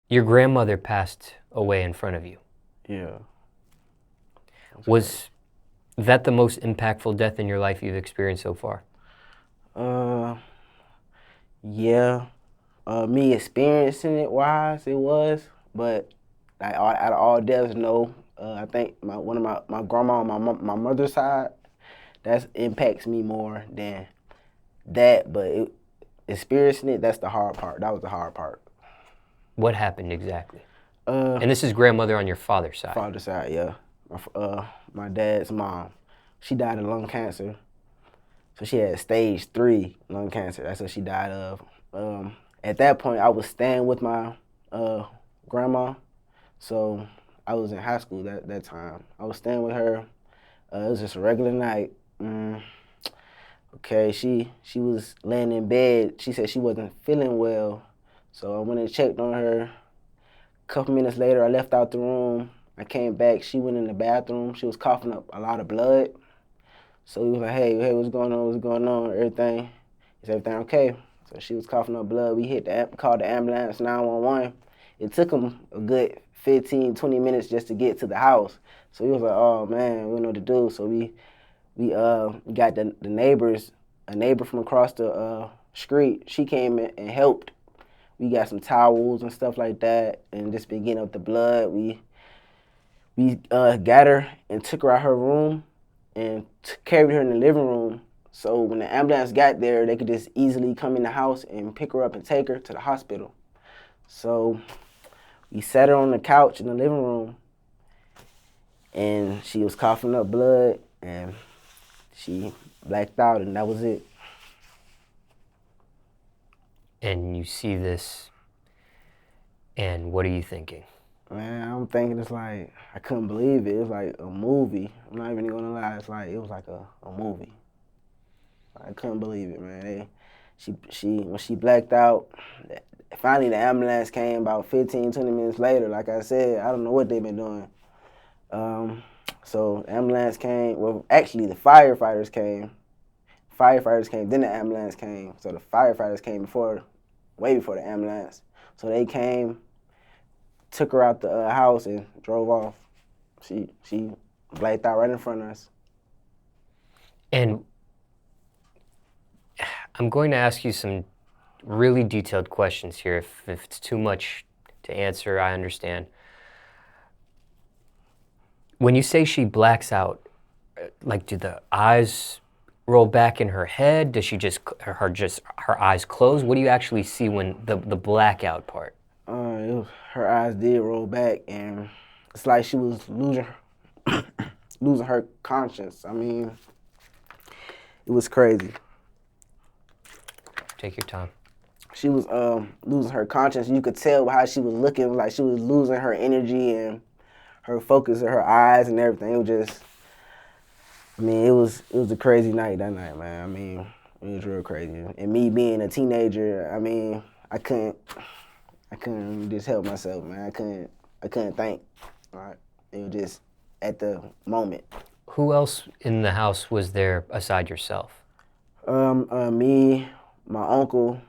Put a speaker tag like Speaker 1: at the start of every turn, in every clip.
Speaker 1: Your grandmother passed away in front of you.
Speaker 2: Yeah.
Speaker 1: Was that the most impactful death in your life you've experienced so far?
Speaker 2: Uh, yeah. Me experiencing it wise, it was, but like out of all deaths, no. I think one of my grandma on my mother's side, that impacts me more than that. But experiencing it, that's the hard part. That was the hard part.
Speaker 1: What happened exactly?
Speaker 2: Uh,
Speaker 1: And this is grandmother on your father's side.
Speaker 2: Father's side, yeah. My dad's mom, she died of lung cancer. So she had stage 3 lung cancer. That's what she died of. At that point, I was staying with my grandma. So I was in high school that time. I was staying with her. It was just a regular night. Okay, she was laying in bed. She said she wasn't feeling well. So I went and checked on her. A couple minutes later, I left out the room. I came back. She went in the bathroom. She was coughing up a lot of blood. So we was like, hey, what's going on? What's going on? Everything, is everything okay? So she was coughing up blood. We called the ambulance, 911. It took them a good 15, 20 minutes just to get to the house. So we was like, oh man, we don't know what to do. So we got the neighbors, a neighbor from across the street. She came in and helped. We got some towels and stuff like that, and just been getting up the blood. We got her and took her out her room and carried her in the living room. So when the ambulance got there, they could just easily come in the house and pick her up and take her to the hospital. So we sat her on the couch in the living room, and she was coughing up blood, and she blacked out, and that was it.
Speaker 1: And you see this, and what are you thinking?
Speaker 2: Man, I'm thinking it's like, I couldn't believe it. It was like a movie. I'm not even gonna lie. It's like, it was like a movie. I couldn't believe it, man. When she blacked out, finally the ambulance came about 15, 20 minutes later. Like I said, I don't know what they've been doing. So the ambulance came. Well, actually, the firefighters came. Then the ambulance came. So the firefighters came way before the ambulance. So they came, took her out the house and drove off. She blacked out right in front of us.
Speaker 1: And I'm going to ask you some really detailed questions here. If it's too much to answer, I understand. When you say she blacks out, like, do the eyes roll back in her head? Does she just her eyes close? What do you actually see when the blackout part?
Speaker 2: Her eyes did roll back, and it's like she was losing her conscience. I mean, it was crazy.
Speaker 1: Take your time.
Speaker 2: She was losing her conscience. You could tell how she was looking, like she was losing her energy and her focus of her eyes and everything. It was just, I mean, it was a crazy night that night, man. I mean, it was real crazy. And me being a teenager, I mean, I couldn't just help myself, man. I couldn't think. Right? It was just at the moment.
Speaker 1: Who else in the house was there aside yourself?
Speaker 2: Me, my uncle,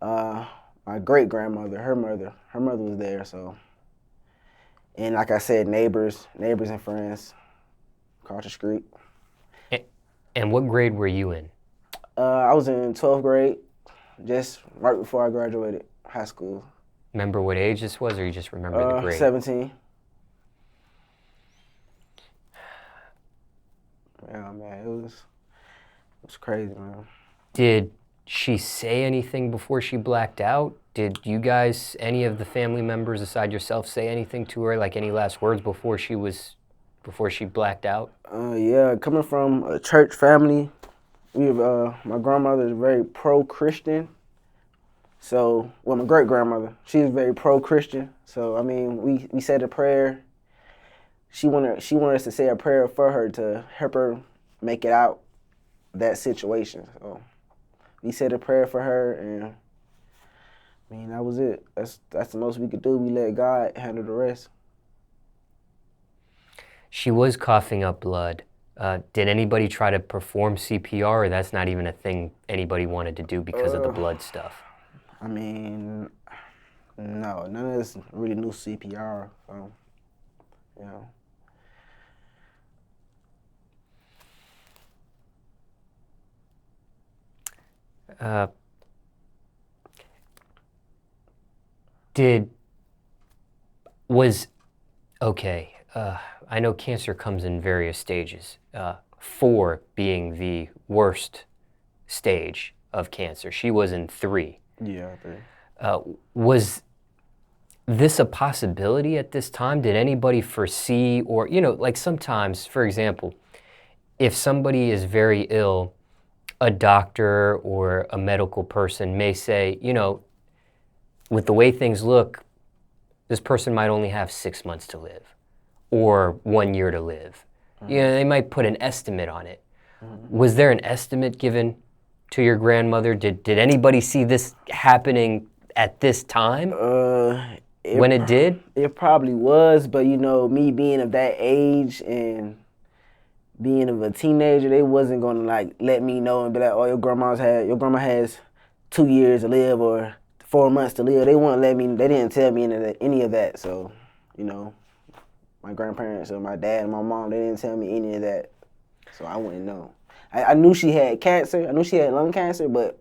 Speaker 2: my great grandmother, her mother was there. So, and like I said, neighbors and friends across the street.
Speaker 1: And what grade were you in?
Speaker 2: I was in 12th grade, just right before I graduated high school.
Speaker 1: Remember what age this was, or you just remember the grade?
Speaker 2: 17. Yeah, man, it was crazy, man.
Speaker 1: Did she say anything before she blacked out? Did you guys, any of the family members aside yourself, say anything to her, like any last words before she blacked out?
Speaker 2: Yeah, coming from a church family, my grandmother is very pro-Christian. So, well, my great grandmother, she was very pro-Christian. So, I mean, we said a prayer. She wanted us to say a prayer for her to help her make it out that situation. So, we said a prayer for her, and I mean, that was it. That's the most we could do. We let God handle the rest.
Speaker 1: She was coughing up blood. Did anybody try to perform CPR, or that's not even a thing anybody wanted to do because of the blood stuff?
Speaker 2: I mean, No, none of this really knew CPR. So, you know.
Speaker 1: I know cancer comes in various stages. 4 being the worst stage of cancer. She was in 3.
Speaker 2: Yeah, I think.
Speaker 1: Was this a possibility at this time? Did anybody foresee, or, like sometimes, for example, if somebody is very ill, a doctor or a medical person may say, with the way things look, this person might only have 6 months to live or 1 year to live. They might put an estimate on it. Was there an estimate given to your grandmother? Did anybody see this happening at this time? When it did?
Speaker 2: It probably was, but me being of that age and being of a teenager, they wasn't gonna like let me know and be like, oh, your grandma has 2 years to live or 4 months to live. They didn't tell me any of that. So, my grandparents or my dad and my mom, they didn't tell me any of that. So I wouldn't know. I knew she had cancer. I knew she had lung cancer, but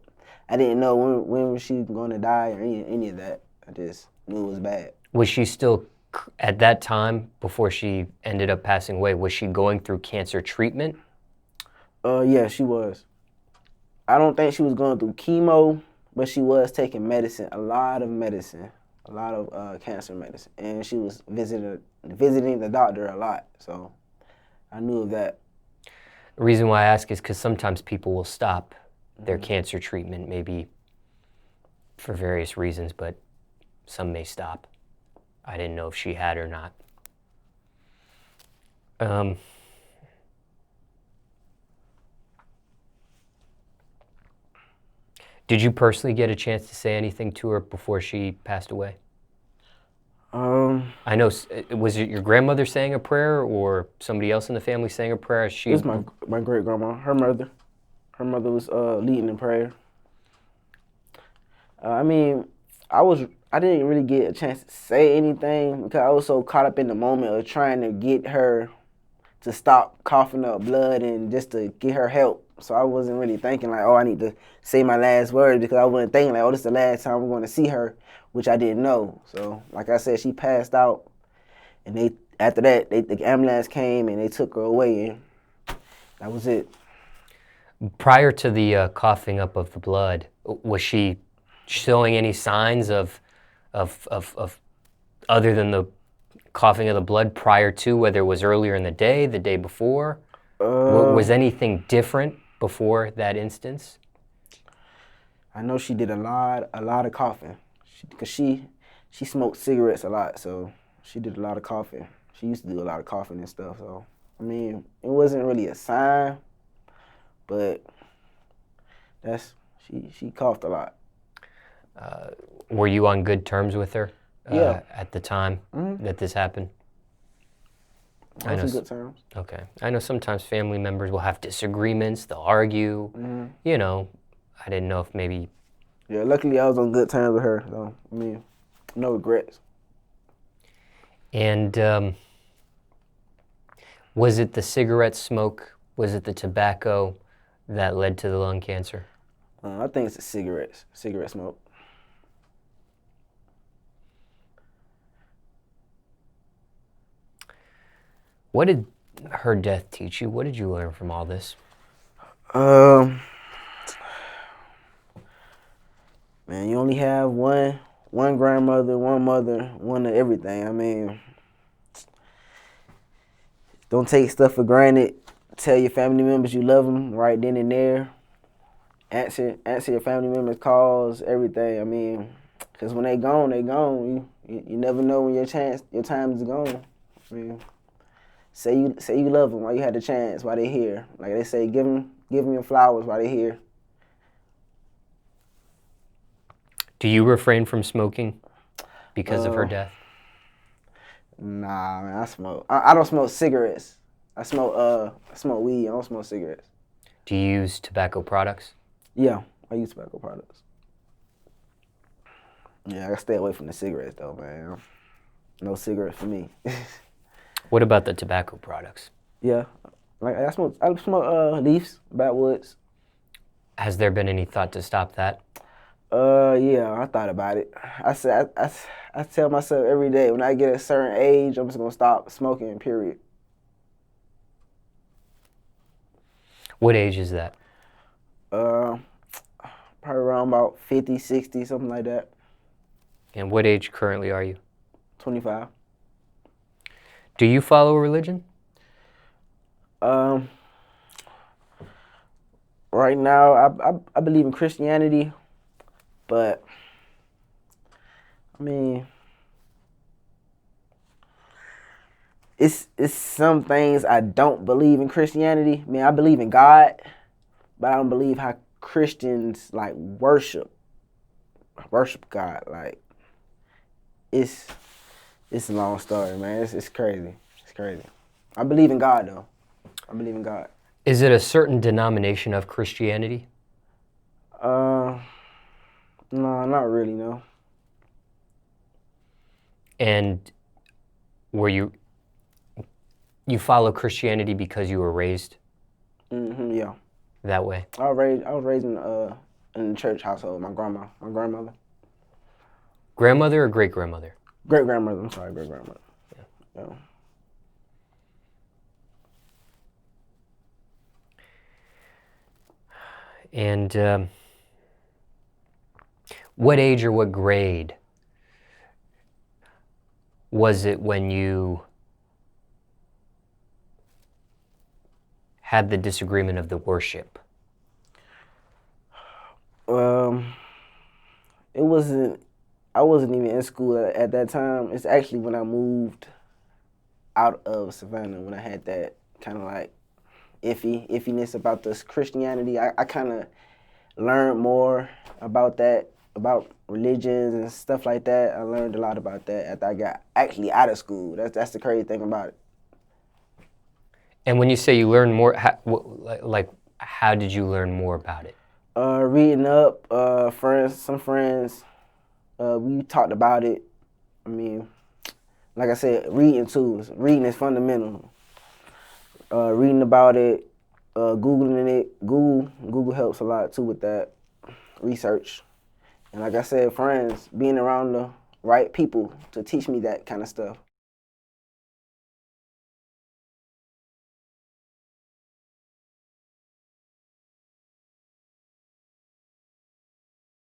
Speaker 2: I didn't know when was she gonna die or any of that. I just knew it was bad.
Speaker 1: Was she still, at that time, before she ended up passing away, was she going through cancer treatment?
Speaker 2: Yeah, she was. I don't think she was going through chemo, but she was taking medicine, a lot of cancer medicine, and she was visiting the doctor a lot. So I knew of that.
Speaker 1: The reason why I ask is because sometimes people will stop their cancer treatment, maybe for various reasons, but some may stop. I didn't know if she had or not. Did you personally get a chance to say anything to her before she passed away? I know, was it your grandmother saying a prayer or somebody else in the family saying a prayer?
Speaker 2: It was my great grandma, her mother. Her mother was leading in prayer. I didn't really get a chance to say anything because I was so caught up in the moment of trying to get her to stop coughing up blood and just to get her help. So I wasn't really thinking like, oh, I need to say my last words, because I wasn't thinking like, oh, this is the last time I'm going to see her, which I didn't know. So like I said, she passed out, and after that, the ambulance came and they took her away, and that was it.
Speaker 1: Prior to the coughing up of the blood, was she showing any signs of other than the coughing of the blood prior to, whether it was earlier in the day before? Was anything different before that instance?
Speaker 2: I know she did a lot of coughing, because she smoked cigarettes a lot, so she did a lot of coughing. She used to do a lot of coughing and stuff. So it wasn't really a sign, but she coughed a lot.
Speaker 1: Were you on good terms with her?
Speaker 2: Yeah.
Speaker 1: At the time that this happened?
Speaker 2: On some good terms.
Speaker 1: Okay. I know sometimes family members will have disagreements, they'll argue. I didn't know if maybe...
Speaker 2: Yeah, luckily I was on good terms with her, so, no regrets.
Speaker 1: And was it the cigarette smoke, was it the tobacco that led to the lung cancer?
Speaker 2: I think it's the cigarette smoke.
Speaker 1: What did her death teach you? What did you learn from all this?
Speaker 2: Man, you only have one grandmother, one mother, one of everything. Don't take stuff for granted. Tell your family members you love them right then and there. Answer your family members' calls, everything. Because when they gone, they gone. You never know when your time is gone. Say you love them while you had the chance, while they here. Like they say, give them your flowers while they here.
Speaker 1: Do you refrain from smoking because of her death?
Speaker 2: Nah, man, I smoke. I don't smoke cigarettes. I smoke weed. I don't smoke cigarettes.
Speaker 1: Do you use tobacco products?
Speaker 2: Yeah, I use tobacco products. Yeah, I gotta stay away from the cigarettes though, man. No cigarettes for me.
Speaker 1: What about the tobacco products?
Speaker 2: Yeah, like I smoke leaves, backwoods.
Speaker 1: Has there been any thought to stop that?
Speaker 2: Yeah, I thought about it. I said I tell myself every day when I get a certain age, I'm just gonna stop smoking. Period.
Speaker 1: What age is that?
Speaker 2: Uh, Probably around about 50, 60, something like that.
Speaker 1: And what age currently are you?
Speaker 2: 25.
Speaker 1: Do you follow a religion?
Speaker 2: Um, right now, I believe in Christianity, but I mean, it's some things I don't believe in Christianity. I mean, I believe in God, but I don't believe how Christians like worship God. Like it's a long story, man. It's crazy. It's crazy. I believe in God though. I believe in God.
Speaker 1: Is it a certain denomination of Christianity?
Speaker 2: No, not really, no.
Speaker 1: And were you follow Christianity because you were raised
Speaker 2: Yeah.
Speaker 1: that way?
Speaker 2: I was raised in the church household. My grandmother.
Speaker 1: Grandmother or great grandmother?
Speaker 2: Great grandmother. I'm sorry, great grandmother. Yeah.
Speaker 1: And what age or what grade was it when you had the disagreement of the worship?
Speaker 2: It wasn't. I wasn't even in school at that time. It's actually when I moved out of Savannah when I had that kind of like iffiness about this Christianity. I kind of learned more about that, about religions and stuff like that. I learned a lot about that after I got actually out of school. That's the crazy thing about it.
Speaker 1: And when you say you learned more, how did you learn more about it?
Speaker 2: Reading up, some friends, we talked about it. I mean, like I said, reading too. Reading is fundamental. Reading about it, Googling it. Google helps a lot too with that research. And like I said, friends, being around the right people to teach me that kind of stuff.